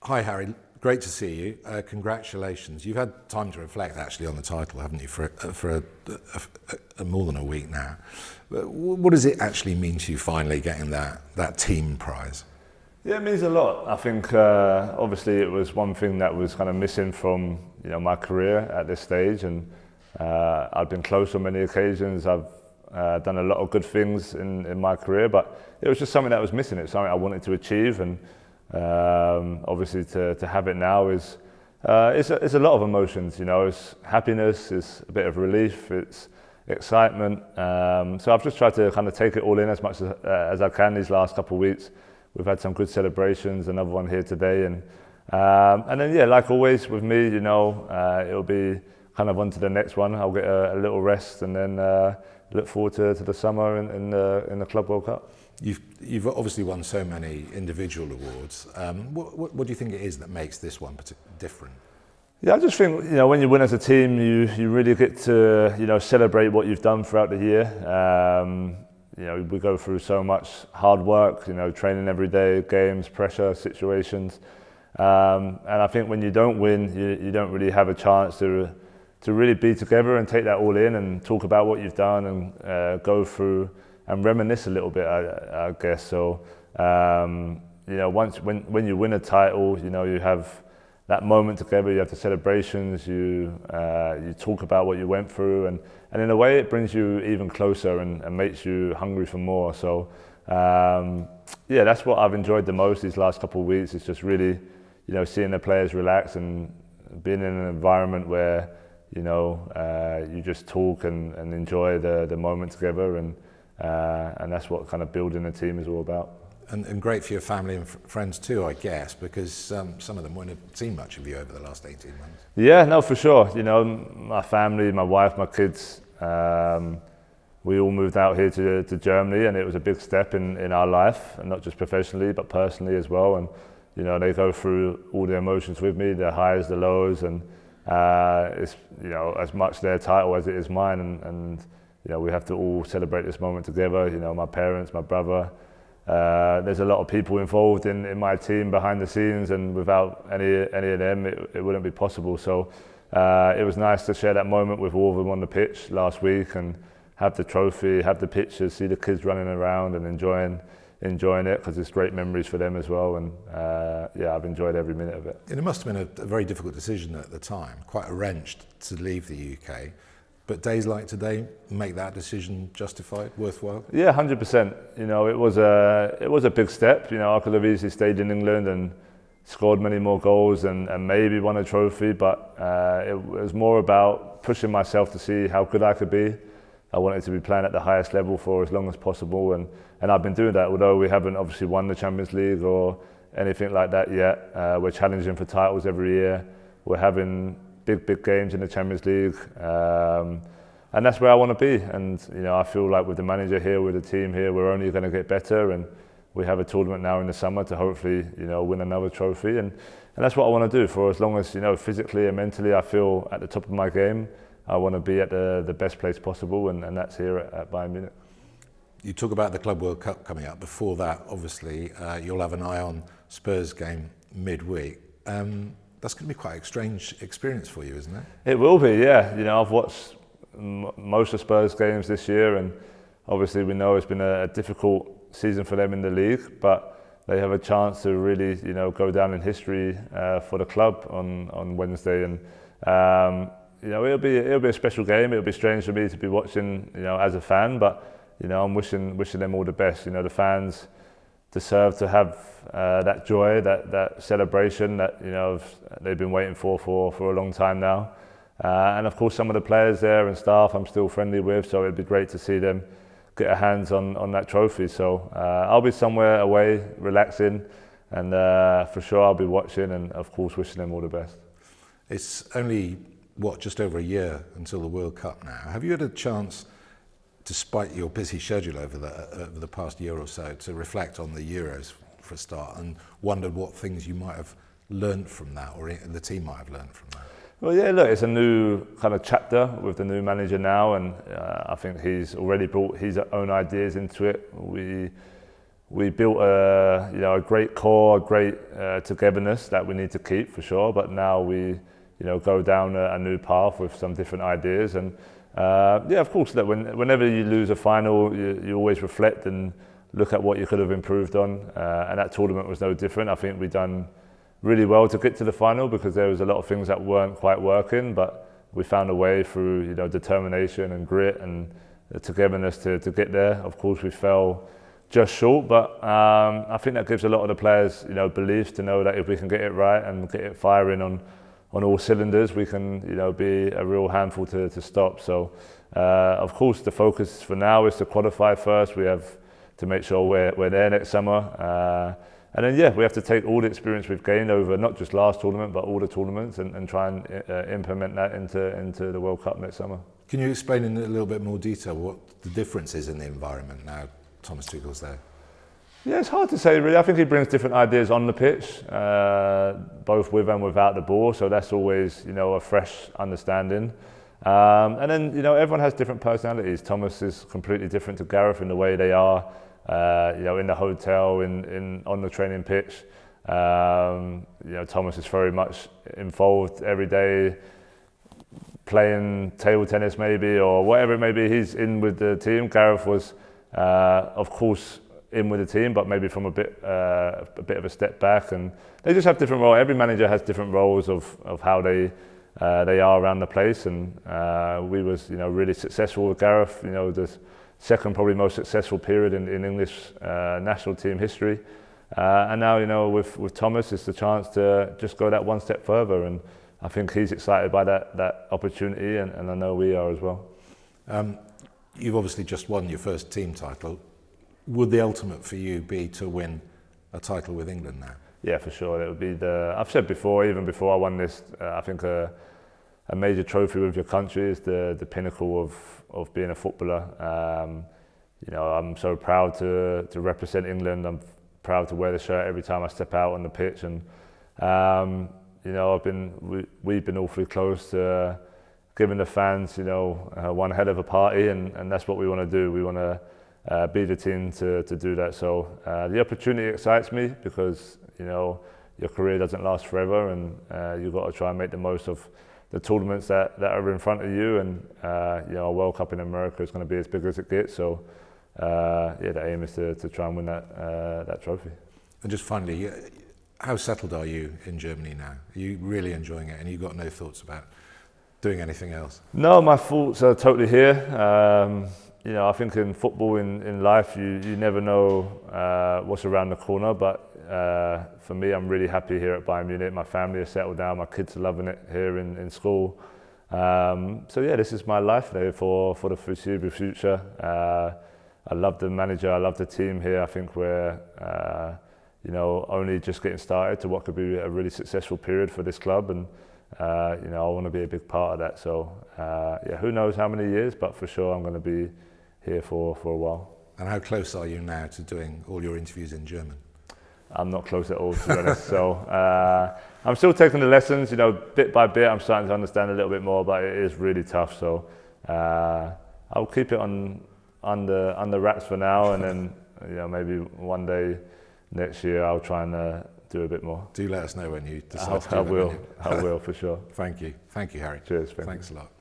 Hi Harry, great to see you. Congratulations. You've had time to reflect actually on the title, haven't you, for more than a week now. What does it actually mean to you finally getting that team prize? Yeah, it means a lot. I think obviously it was one thing that was kind of missing from my career at this stage, and I've been close on many occasions. I've done a lot of good things in my career, but it was just something that was missing. It's something I wanted to achieve, and obviously to have it now is it's a lot of emotions. It's happiness, it's a bit of relief, it's excitement. So I've just tried to kind of take it all in as much as I can these last couple of weeks. We've had some good celebrations, another one here today, and then yeah, like always with me, it'll be kind of on to the next one. I'll get a little rest, and then look forward to the summer in the Club World Cup. You've obviously won so many individual awards. What do you think it is that makes this one different? Yeah, I just think when you win as a team, you really get to celebrate what you've done throughout the year. We go through so much hard work, training every day, games, pressure, situations, and I think when you don't win, you don't really have a chance to really be together and take that all in and talk about what you've done and go through and reminisce a little bit, I guess. So once when you win a title, you have that moment together. You have the celebrations. You talk about what you went through, and in a way, it brings you even closer and makes you hungry for more. So yeah, that's what I've enjoyed the most these last couple of weeks. It's just really seeing the players relax and being in an environment where you just talk and enjoy the moment together, and that's what kind of building a team is all about. And great for your family and friends too, I guess, because some of them won't have seen much of you over the last 18 months. Yeah, no, for sure. My family, my wife, my kids, we all moved out here to Germany, and it was a big step in our life, and not just professionally, but personally as well. And they go through all the emotions with me, the highs, the lows, and it's as much their title as it is mine, and we have to all celebrate this moment together. My parents, my brother. There's a lot of people involved in my team behind the scenes, and without any of them, it wouldn't be possible. So it was nice to share that moment with all of them on the pitch last week, and have the trophy, have the pictures, see the kids running around and enjoying it, because it's great memories for them as well. And yeah, I've enjoyed every minute of it. And it must have been a very difficult decision at the time, quite a wrench to leave the UK. But days like today make that decision justified, worthwhile? Yeah, 100%. It was a big step. I could have easily stayed in England and scored many more goals and maybe won a trophy, but it was more about pushing myself to see how good I could be. I wanted to be playing at the highest level for as long as possible, and I've been doing that. Although we haven't obviously won the Champions League or anything like that yet, we're challenging for titles every year. We're having big games in the Champions League, and that's where I want to be. And I feel like with the manager here, with the team here, we're only going to get better. And we have a tournament now in the summer to hopefully win another trophy, and that's what I want to do for as long as physically and mentally I feel at the top of my game. I want to be at the best place possible, and that's here at Bayern Munich. You talk about the Club World Cup coming up. Before that, obviously, you'll have an eye on Spurs game midweek. That's going to be quite a strange experience for you, isn't it? It will be, yeah. I've watched most of Spurs games this year, and obviously we know it's been a difficult season for them in the league, but they have a chance to really go down in history for the club on Wednesday, and it'll be a special game. It'll be strange for me to be watching as a fan, but I'm wishing them all the best. The fans deserve to have that joy, that celebration that they've been waiting for a long time now. And of course, some of the players there and staff I'm still friendly with, so it'd be great to see them get their hands on that trophy. So I'll be somewhere away, relaxing, and for sure I'll be watching, and of course wishing them all the best. It's only just over a year until the World Cup now. Have you had a chance, despite your busy schedule over the past year or so, to reflect on the Euros for a start, and wondered what things you might have learned from that, or the team might have learned from that? Well, yeah, look, it's a new kind of chapter with the new manager now, and I think he's already brought his own ideas into it. We we built a great core, great togetherness that we need to keep for sure. But now we go down a new path with some different ideas. And of course, that whenever you lose a final, you always reflect and look at what you could have improved on. And that tournament was no different. I think we done really well to get to the final because there was a lot of things that weren't quite working, but we found a way through determination and grit and the togetherness to get there. Of course, we fell just short, but I think that gives a lot of the players belief to know that if we can get it right and get it firing on all cylinders, we can be a real handful to stop. So of course the focus for now is to qualify first. We have to make sure we're there next summer. And then we have to take all the experience we've gained over not just last tournament but all the tournaments and try and implement that into the World Cup next summer. Can you explain in a little bit more detail what the difference is in the environment now Thomas Tuchel's there? Yeah, it's hard to say really. I think he brings different ideas on the pitch, both with and without the ball, so that's always a fresh understanding. And then everyone has different personalities. Thomas is completely different to Gareth in the way they are. In the hotel, on the training pitch. Thomas is very much involved every day, playing table tennis maybe, or whatever it may be. He's in with the team. Gareth was, of course, in with the team, but maybe from a bit of a step back. And they just have different roles. Every manager has different roles of how they are around the place. And we was really successful with Gareth. The second probably most successful period in English national team history. And now with Thomas, it's the chance to just go that one step further. And I think he's excited by that opportunity, and I know we are as well. You've obviously just won your first team title. Would the ultimate for you be to win a title with England now? Yeah, for sure. It would be I've said before, even before I won this, I think a major trophy with your country is the pinnacle of being a footballer. I'm so proud to represent England. I'm proud to wear the shirt every time I step out on the pitch, and we've been awfully close to giving the fans one hell of a party, and that's what we want to do. We want to be the team to do that. So the opportunity excites me because your career doesn't last forever, and you've got to try and make the most of the tournaments that are in front of you. And a World Cup in America is going to be as big as it gets. So the aim is to try and win that trophy. And just finally, how settled are you in Germany now? Are you really enjoying it, and you've got no thoughts about doing anything else? No, my thoughts are totally here. I think in football, in life, you never know what's around the corner. But for me, I'm really happy here at Bayern Munich. My family is settled down. My kids are loving it here in school. This is my life there for the foreseeable future. I love the manager. I love the team here. I think we're only just getting started to what could be a really successful period for this club, and I want to be a big part of that. So who knows how many years, but for sure I'm going to be here for a while. And how close are you now to doing all your interviews in German? I'm not close at all, to be honest. So I'm still taking the lessons, bit by bit. I'm starting to understand a little bit more, but it is really tough. So I'll keep it under wraps for now, and then maybe one day next year I'll try and do a bit more. Do let us know when you decide to do it. I will for sure. Thank you, Harry. Cheers. Thanks a lot.